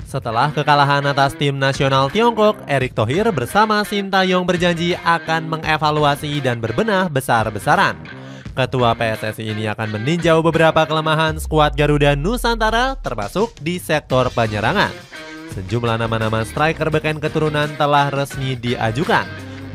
Setelah kekalahan atas tim nasional Tiongkok, Erick Thohir bersama Sintayong berjanji akan mengevaluasi dan berbenah besar-besaran. Ketua PSSI ini akan meninjau beberapa kelemahan skuad Garuda Nusantara termasuk di sektor penyerangan. Sejumlah nama-nama striker beken keturunan telah resmi diajukan.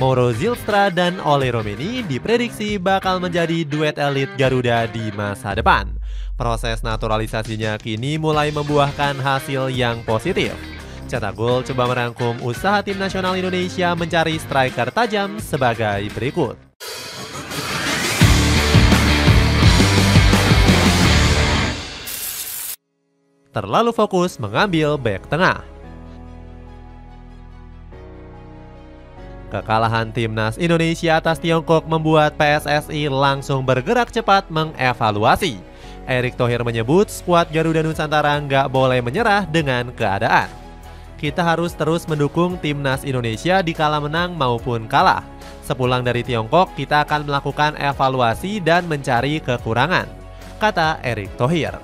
Mauro Zylstra dan Ole Romeni diprediksi bakal menjadi duet elit Garuda di masa depan. Proses naturalisasinya kini mulai membuahkan hasil yang positif. Cetak Gol coba merangkum usaha tim nasional Indonesia mencari striker tajam sebagai berikut. Terlalu fokus mengambil bek tengah. Kekalahan timnas Indonesia atas Tiongkok membuat PSSI langsung bergerak cepat mengevaluasi. Erick Thohir menyebut skuad Garuda Nusantara nggak boleh menyerah dengan keadaan. Kita harus terus mendukung timnas Indonesia di kala menang maupun kalah. Sepulang dari Tiongkok, kita akan melakukan evaluasi dan mencari kekurangan, kata Erick Thohir.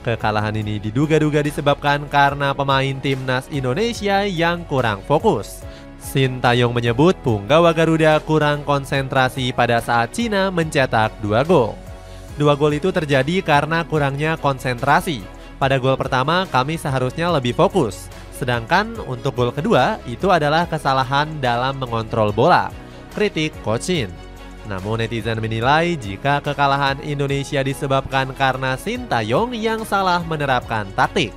Kekalahan ini diduga-duga disebabkan karena pemain timnas Indonesia yang kurang fokus. Sintayong menyebut punggawa Garuda kurang konsentrasi pada saat Cina mencetak 2 gol. 2 gol itu terjadi karena kurangnya konsentrasi. Pada gol pertama kami seharusnya lebih fokus. Sedangkan untuk gol kedua itu adalah kesalahan dalam mengontrol bola, kritik Coach Shin. Namun netizen menilai jika kekalahan Indonesia disebabkan karena Sintayong yang salah menerapkan taktik.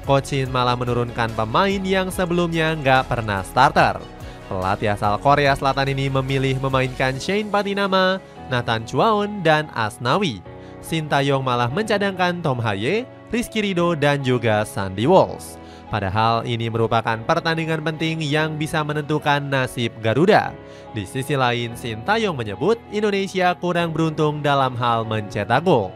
Coach Shin malah menurunkan pemain yang sebelumnya nggak pernah starter. Pelatih asal Korea Selatan ini memilih memainkan Shane Patinama, Nathan Chuaon, dan Asnawi. Sintayong malah mencadangkan Tom Haye, Rizky Ridho, dan juga Sandy Walsh. Padahal ini merupakan pertandingan penting yang bisa menentukan nasib Garuda. Di sisi lain, Sintayong menyebut Indonesia kurang beruntung dalam hal mencetak gol.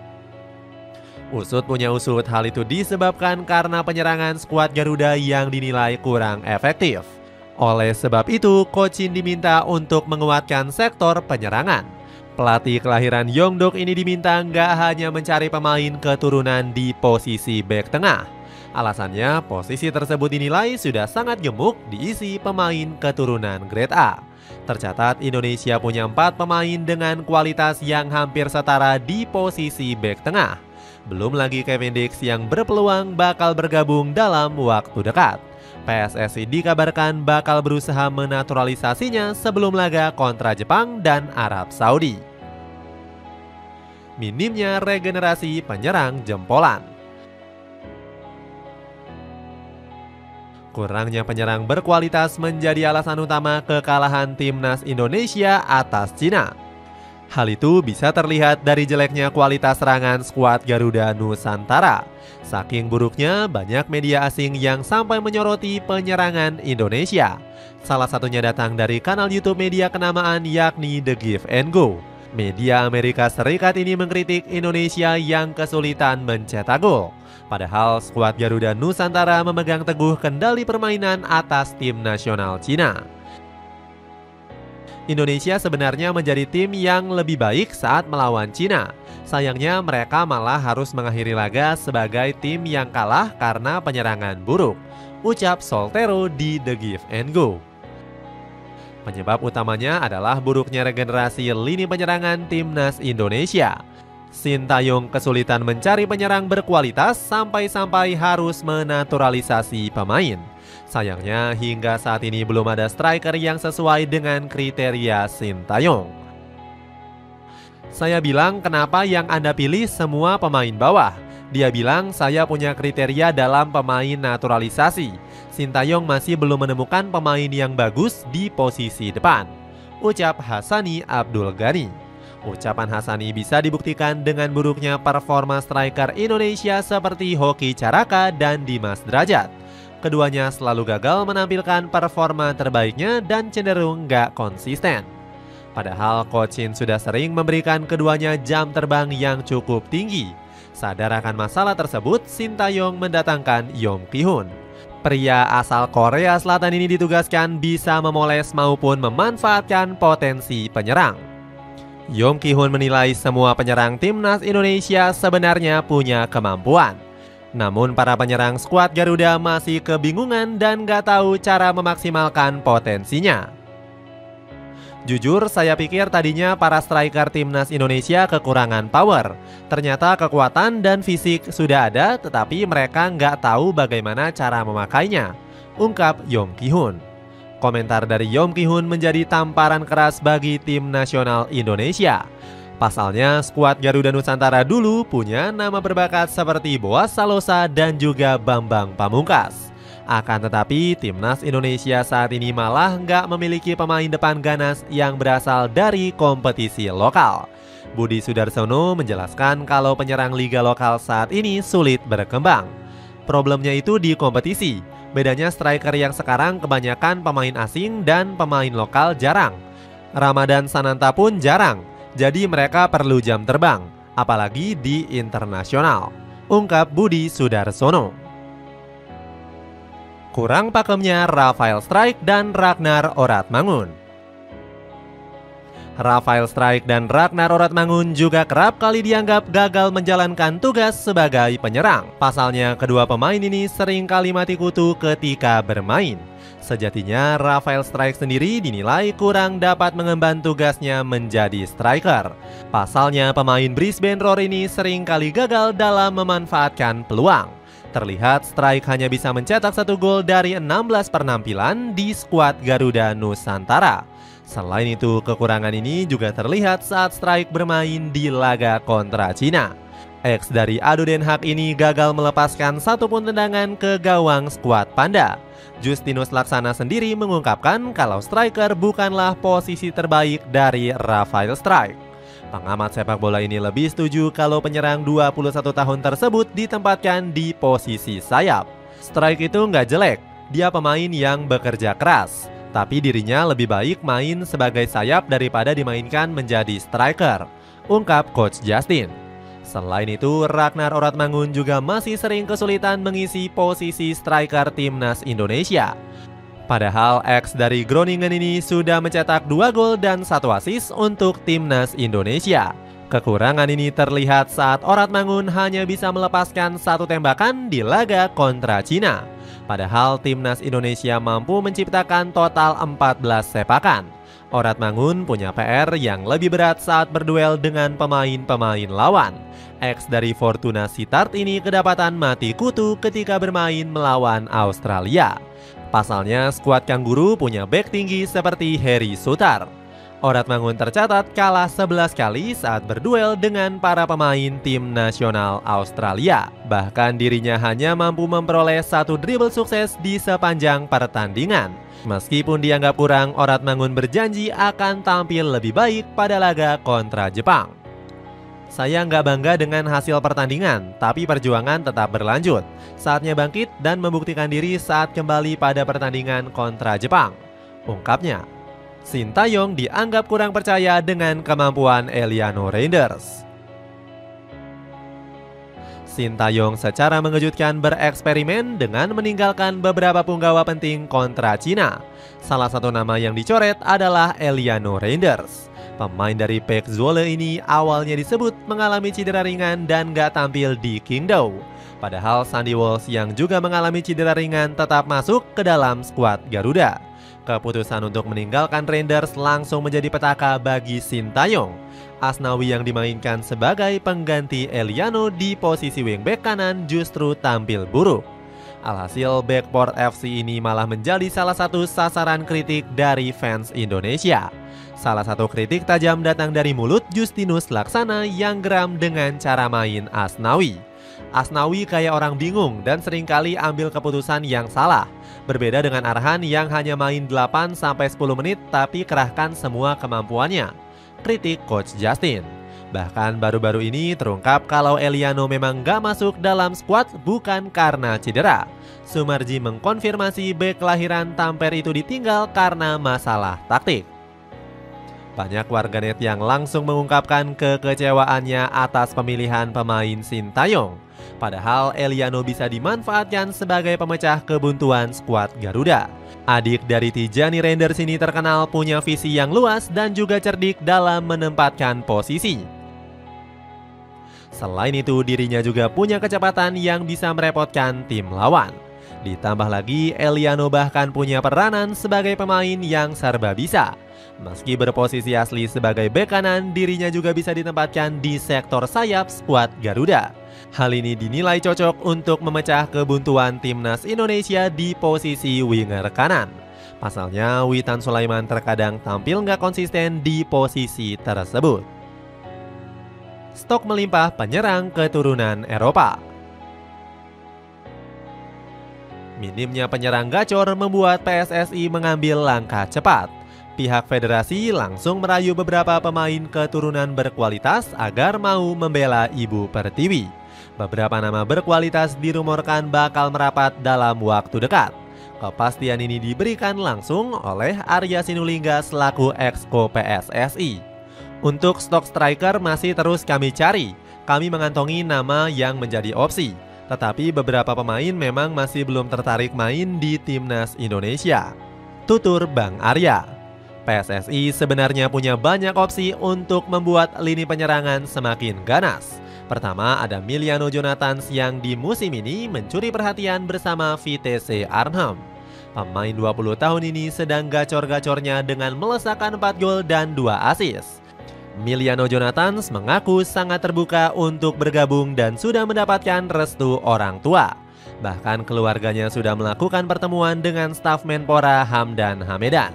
Usut punya usut, hal itu disebabkan karena penyerangan skuad Garuda yang dinilai kurang efektif. Oleh sebab itu, Coach Shin diminta untuk menguatkan sektor penyerangan. Pelatih kelahiran Yeongdeok ini diminta nggak hanya mencari pemain keturunan di posisi bek tengah. Alasannya, posisi tersebut dinilai sudah sangat gemuk diisi pemain keturunan grade A. Tercatat Indonesia punya 4 pemain dengan kualitas yang hampir setara di posisi bek tengah. Belum lagi Kevin Dix yang berpeluang bakal bergabung dalam waktu dekat. PSSI dikabarkan bakal berusaha menaturalisasinya sebelum laga kontra Jepang dan Arab Saudi. Minimnya regenerasi penyerang jempolan. Kurangnya penyerang berkualitas menjadi alasan utama kekalahan timnas Indonesia atas Cina. Hal itu bisa terlihat dari jeleknya kualitas serangan skuad Garuda Nusantara. Saking buruknya, banyak media asing yang sampai menyoroti penyerangan Indonesia. Salah satunya datang dari kanal YouTube media kenamaan yakni The Give and Go. Media Amerika Serikat ini mengkritik Indonesia yang kesulitan mencetak gol. Padahal skuad Garuda Nusantara memegang teguh kendali permainan atas tim nasional Cina. Indonesia sebenarnya menjadi tim yang lebih baik saat melawan Cina. Sayangnya mereka malah harus mengakhiri laga sebagai tim yang kalah karena penyerangan buruk, ucap Soltero di The Give and Go. Penyebab utamanya adalah buruknya regenerasi lini penyerangan timnas Indonesia. Sintayong kesulitan mencari penyerang berkualitas sampai-sampai harus menaturalisasi pemain. Sayangnya hingga saat ini belum ada striker yang sesuai dengan kriteria Sintayong. Saya bilang kenapa yang Anda pilih semua pemain bawah? Dia bilang saya punya kriteria dalam pemain naturalisasi. Sintayong masih belum menemukan pemain yang bagus di posisi depan, ucap Hassani Abdul Ghani. Ucapan Hassani bisa dibuktikan dengan buruknya performa striker Indonesia seperti Hoki Caraka dan Dimas Derajat. Keduanya selalu gagal menampilkan performa terbaiknya dan cenderung nggak konsisten. Padahal Coach Shin sudah sering memberikan keduanya jam terbang yang cukup tinggi. Sadar akan masalah tersebut, Sintayong mendatangkan Yong Ki-hun. Pria asal Korea Selatan ini ditugaskan bisa memoles maupun memanfaatkan potensi penyerang. Yong Ki-hun menilai semua penyerang timnas Indonesia sebenarnya punya kemampuan. Namun para penyerang skuad Garuda masih kebingungan dan gak tahu cara memaksimalkan potensinya. Jujur, saya pikir tadinya para striker timnas Indonesia kekurangan power. Ternyata kekuatan dan fisik sudah ada, tetapi mereka nggak tahu bagaimana cara memakainya, ungkap Yong Ki-hun. Komentar dari Yong Ki-hun menjadi tamparan keras bagi tim nasional Indonesia. Pasalnya, skuad Garuda Nusantara dulu punya nama berbakat seperti Boas Salosa dan juga Bambang Pamungkas. Akan tetapi, timnas Indonesia saat ini malah nggak memiliki pemain depan ganas yang berasal dari kompetisi lokal. Budi Sudarsono menjelaskan kalau penyerang liga lokal saat ini sulit berkembang. Problemnya itu di kompetisi. Bedanya striker yang sekarang kebanyakan pemain asing dan pemain lokal jarang. Ramadan Sananta pun jarang, jadi mereka perlu jam terbang, apalagi di internasional, ungkap Budi Sudarsono. Kurang pakemnya Rafael Strijk dan Ragnar Oratmangun. Rafael Strijk dan Ragnar Oratmangun juga kerap kali dianggap gagal menjalankan tugas sebagai penyerang. Pasalnya kedua pemain ini sering kali mati kutu ketika bermain. Sejatinya Rafael Strijk sendiri dinilai kurang dapat mengemban tugasnya menjadi striker. Pasalnya pemain Brisbane Roar ini sering kali gagal dalam memanfaatkan peluang. Terlihat Strijk hanya bisa mencetak 1 gol dari 16 penampilan di skuad Garuda Nusantara. Selain itu, kekurangan ini juga terlihat saat Strijk bermain di laga kontra Cina. Ex dari Ado Den Haag ini gagal melepaskan satupun tendangan ke gawang skuad Panda. Justinus Laksana sendiri mengungkapkan kalau striker bukanlah posisi terbaik dari Rafael Strijk. Pengamat sepak bola ini lebih setuju kalau penyerang 21 tahun tersebut ditempatkan di posisi sayap. Strijk itu nggak jelek, dia pemain yang bekerja keras. Tapi dirinya lebih baik main sebagai sayap daripada dimainkan menjadi striker, ungkap Coach Justin. Selain itu, Ragnar Oratmangun juga masih sering kesulitan mengisi posisi striker timnas Indonesia. Padahal ex dari Groningen ini sudah mencetak 2 gol dan 1 assist untuk timnas Indonesia. Kekurangan ini terlihat saat Oratmangun hanya bisa melepaskan 1 tembakan di laga kontra Cina. Padahal timnas Indonesia mampu menciptakan total 14 sepakan. Oratmangun punya PR yang lebih berat saat berduel dengan pemain-pemain lawan. Ex dari Fortuna Sittard ini kedapatan mati kutu ketika bermain melawan Australia. Pasalnya skuad Kangguru punya bek tinggi seperti Harry Sutar. Oratmangun tercatat kalah 11 kali saat berduel dengan para pemain tim nasional Australia. Bahkan dirinya hanya mampu memperoleh 1 dribble sukses di sepanjang pertandingan. Meskipun dianggap kurang, Oratmangun berjanji akan tampil lebih baik pada laga kontra Jepang. Saya nggak bangga dengan hasil pertandingan, tapi perjuangan tetap berlanjut. Saatnya bangkit dan membuktikan diri saat kembali pada pertandingan kontra Jepang, ungkapnya. Sintayong dianggap kurang percaya dengan kemampuan Eliano Reinders. Sintayong secara mengejutkan bereksperimen dengan meninggalkan beberapa punggawa penting kontra Cina. Salah satu nama yang dicoret adalah Eliano Reinders. Pemain dari PEC Zwolle ini awalnya disebut mengalami cedera ringan dan gak tampil di Qingdao. Padahal Sandy Walsh yang juga mengalami cedera ringan tetap masuk ke dalam skuad Garuda. Keputusan untuk meninggalkan Reinders langsung menjadi petaka bagi Sintayong. Asnawi yang dimainkan sebagai pengganti Eliano di posisi wingback kanan justru tampil buruk. Alhasil Backport FC ini malah menjadi salah satu sasaran kritik dari fans Indonesia. Salah satu kritik tajam datang dari mulut Justinus Laksana yang geram dengan cara main Asnawi. Asnawi kayak orang bingung dan seringkali ambil keputusan yang salah. Berbeda dengan Arhan yang hanya main 8-10 menit tapi kerahkan semua kemampuannya, kritik Coach Justin. Bahkan baru-baru ini terungkap kalau Eliano memang gak masuk dalam skuad bukan karena cedera. Sumarji mengkonfirmasi bek kelahiran Tampere itu ditinggal karena masalah taktik. Banyak warganet yang langsung mengungkapkan kekecewaannya atas pemilihan pemain Sintayong. Padahal Eliano bisa dimanfaatkan sebagai pemecah kebuntuan skuad Garuda. Adik dari Tijani Reinders ini terkenal punya visi yang luas dan juga cerdik dalam menempatkan posisi. Selain itu, dirinya juga punya kecepatan yang bisa merepotkan tim lawan. Ditambah lagi, Eliano bahkan punya peranan sebagai pemain yang serba bisa. Meski berposisi asli sebagai bek kanan, dirinya juga bisa ditempatkan di sektor sayap skuad Garuda. Hal ini dinilai cocok untuk memecah kebuntuan timnas Indonesia di posisi winger kanan. Pasalnya, Witan Sulaiman terkadang tampil nggak konsisten di posisi tersebut. Stok melimpah penyerang keturunan Eropa. Minimnya penyerang gacor membuat PSSI mengambil langkah cepat. Pihak federasi langsung merayu beberapa pemain keturunan berkualitas agar mau membela Ibu Pertiwi. Beberapa nama berkualitas dirumorkan bakal merapat dalam waktu dekat. Kepastian ini diberikan langsung oleh Arya Sinulinga selaku Exco PSSI. Untuk stok striker masih terus kami cari. Kami mengantongi nama yang menjadi opsi. Tetapi beberapa pemain memang masih belum tertarik main di timnas Indonesia. Tutur Bang Arya. PSSI sebenarnya punya banyak opsi untuk membuat lini penyerangan semakin ganas. Pertama, ada Miliano Jonathans yang di musim ini mencuri perhatian bersama Vitesse Arnhem. Pemain 20 tahun ini sedang gacor-gacornya dengan melesakkan 4 gol dan 2 assist. Miliano Jonathans mengaku sangat terbuka untuk bergabung dan sudah mendapatkan restu orang tua. Bahkan keluarganya sudah melakukan pertemuan dengan staf Menpora Hamdan Hamedan.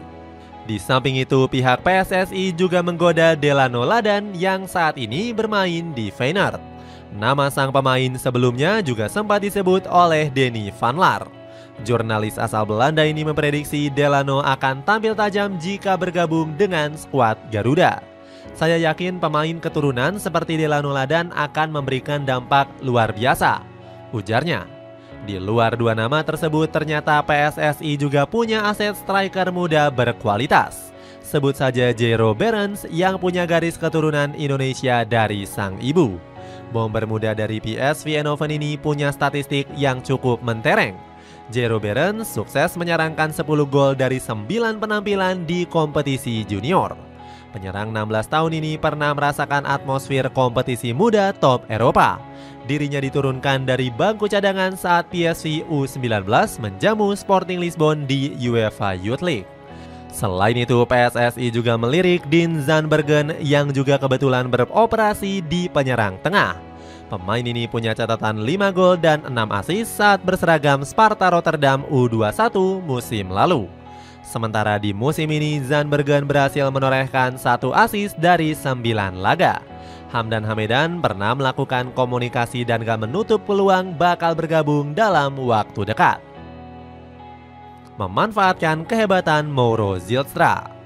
Di samping itu, pihak PSSI juga menggoda Delano Ladan yang saat ini bermain di Feyenoord. Nama sang pemain sebelumnya juga sempat disebut oleh Denny van Laar. Jurnalis asal Belanda ini memprediksi Delano akan tampil tajam jika bergabung dengan skuad Garuda. Saya yakin pemain keturunan seperti Delano Ladan akan memberikan dampak luar biasa, ujarnya. Di luar dua nama tersebut, ternyata PSSI juga punya aset striker muda berkualitas. Sebut saja Jero Behrens yang punya garis keturunan Indonesia dari sang ibu. Bomber muda dari PSV Eindhoven ini punya statistik yang cukup mentereng. Jero Behrens sukses menyerangkan 10 gol dari 9 penampilan di kompetisi junior. Penyerang 16 tahun ini pernah merasakan atmosfer kompetisi muda top Eropa. Dirinya diturunkan dari bangku cadangan saat PSV U19 menjamu Sporting Lisbon di UEFA Youth League. Selain itu, PSSI juga melirik Dean Zandbergen yang juga kebetulan beroperasi di penyerang tengah. Pemain ini punya catatan 5 gol dan 6 assist saat berseragam Sparta Rotterdam U21 musim lalu. Sementara di musim ini, Zandbergen berhasil menorehkan 1 assist dari 9 laga. Hamdan Hamedan pernah melakukan komunikasi dan gak menutup peluang bakal bergabung dalam waktu dekat. Memanfaatkan kehebatan Mauro Zylstra.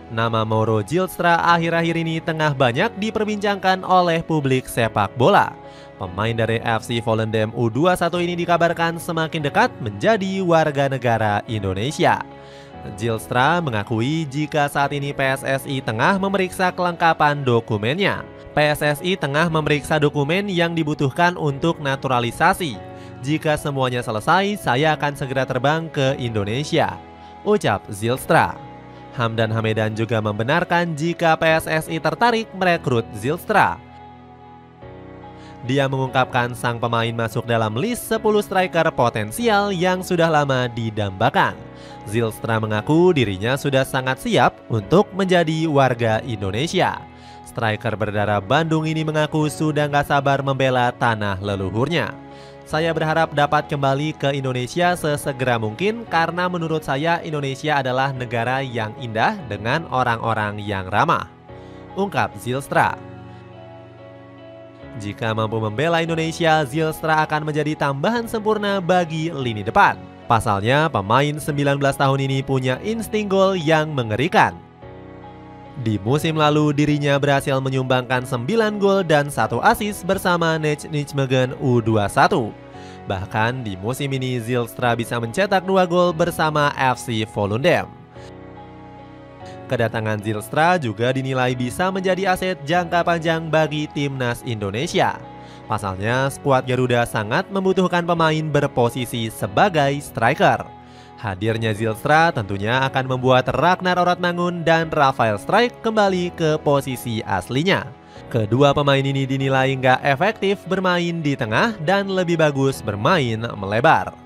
Nama Mauro Zylstra akhir-akhir ini tengah banyak diperbincangkan oleh publik sepak bola. Pemain dari FC Volendam U21 ini dikabarkan semakin dekat menjadi warga negara Indonesia. Zylstra mengakui jika saat ini PSSI tengah memeriksa kelengkapan dokumennya. PSSI tengah memeriksa dokumen yang dibutuhkan untuk naturalisasi. Jika semuanya selesai, saya akan segera terbang ke Indonesia, ucap Zylstra. Hamdan Hamedan juga membenarkan jika PSSI tertarik merekrut Zylstra. Dia mengungkapkan sang pemain masuk dalam list 10 striker potensial yang sudah lama didambakan. Zylstra mengaku dirinya sudah sangat siap untuk menjadi warga Indonesia. Striker berdarah Bandung ini mengaku sudah gak sabar membela tanah leluhurnya. Saya berharap dapat kembali ke Indonesia sesegera mungkin karena menurut saya Indonesia adalah negara yang indah dengan orang-orang yang ramah, ungkap Zylstra. Jika mampu membela Indonesia, Zylstra akan menjadi tambahan sempurna bagi lini depan. Pasalnya, pemain 19 tahun ini punya insting gol yang mengerikan. Di musim lalu, dirinya berhasil menyumbangkan 9 gol dan 1 assist bersama Nijmegen U21. Bahkan di musim ini, Zylstra bisa mencetak 2 gol bersama FC Volendam. Kedatangan Zylstra juga dinilai bisa menjadi aset jangka panjang bagi timnas Indonesia. Pasalnya, skuad Garuda sangat membutuhkan pemain berposisi sebagai striker. Hadirnya Zylstra tentunya akan membuat Ragnar Oratmangun dan Rafael Struijk kembali ke posisi aslinya. Kedua pemain ini dinilai nggak efektif bermain di tengah dan lebih bagus bermain melebar.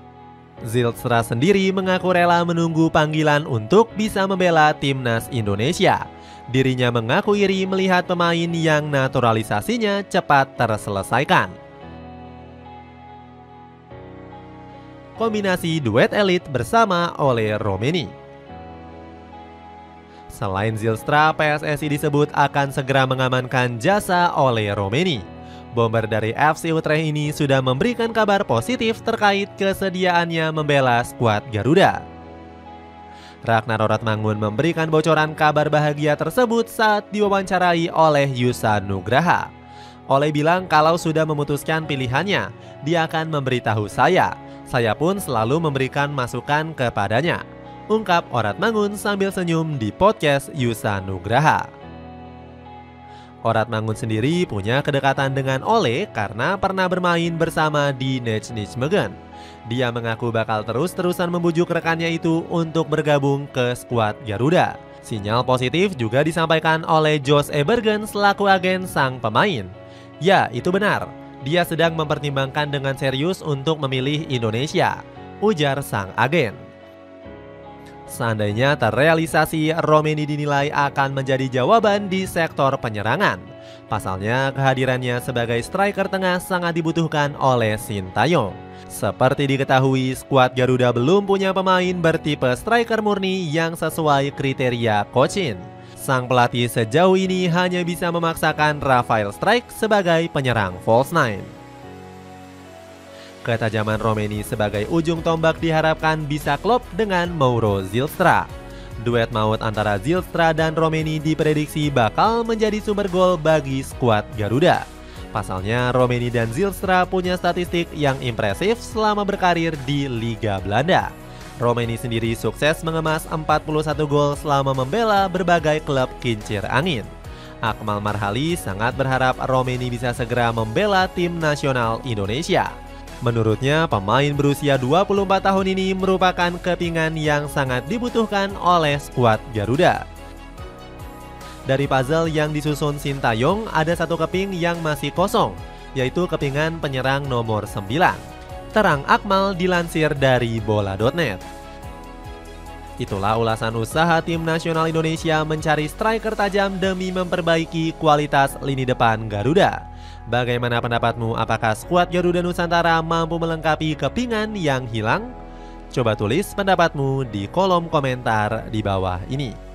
Zylstra sendiri mengaku rela menunggu panggilan untuk bisa membela timnas Indonesia. Dirinya mengaku iri melihat pemain yang naturalisasinya cepat terselesaikan. Kombinasi duet elit bersama Ole Romeni. Selain Zylstra, PSSI disebut akan segera mengamankan jasa Ole Romeni. Bomber dari FC Utrecht ini sudah memberikan kabar positif terkait kesediaannya membela skuad Garuda. Ragnar Oratmangun memberikan bocoran kabar bahagia tersebut saat diwawancarai oleh Yusa Nugraha. Ole bilang kalau sudah memutuskan pilihannya, dia akan memberitahu saya. Saya pun selalu memberikan masukan kepadanya, ungkap Oratmangun sambil senyum di podcast Yusa Nugraha. Oratmangun sendiri punya kedekatan dengan Ole karena pernah bermain bersama di Nijmegen. Dia mengaku bakal terus-terusan membujuk rekannya itu untuk bergabung ke skuad Garuda. Sinyal positif juga disampaikan oleh Jos Ebergen selaku agen sang pemain. Ya, itu benar. Dia sedang mempertimbangkan dengan serius untuk memilih Indonesia, ujar sang agen. Seandainya terrealisasi, Romeni dinilai akan menjadi jawaban di sektor penyerangan. Pasalnya, kehadirannya sebagai striker tengah sangat dibutuhkan oleh Sintayong. Seperti diketahui, skuad Garuda belum punya pemain bertipe striker murni yang sesuai kriteria Cochin. Sang pelatih sejauh ini hanya bisa memaksakan Rafael Strijk sebagai penyerang false nine. Ketajaman Romeni sebagai ujung tombak diharapkan bisa klop dengan Mauro Zylstra. Duet maut antara Zylstra dan Romeni diprediksi bakal menjadi sumber gol bagi skuad Garuda. Pasalnya, Romeni dan Zylstra punya statistik yang impresif selama berkarir di Liga Belanda. Romeni sendiri sukses mengemas 41 gol selama membela berbagai klub kincir angin. Akmal Marhali sangat berharap Romeni bisa segera membela tim nasional Indonesia. Menurutnya, pemain berusia 24 tahun ini merupakan kepingan yang sangat dibutuhkan oleh skuad Garuda. Dari puzzle yang disusun Sintayong, ada satu keping yang masih kosong, yaitu kepingan penyerang nomor 9. Terang Akmal dilansir dari bola.net. Itulah ulasan usaha tim nasional Indonesia mencari striker tajam demi memperbaiki kualitas lini depan Garuda. Bagaimana pendapatmu? Apakah skuad Garuda Nusantara mampu melengkapi kepingan yang hilang? Coba tulis pendapatmu di kolom komentar di bawah ini.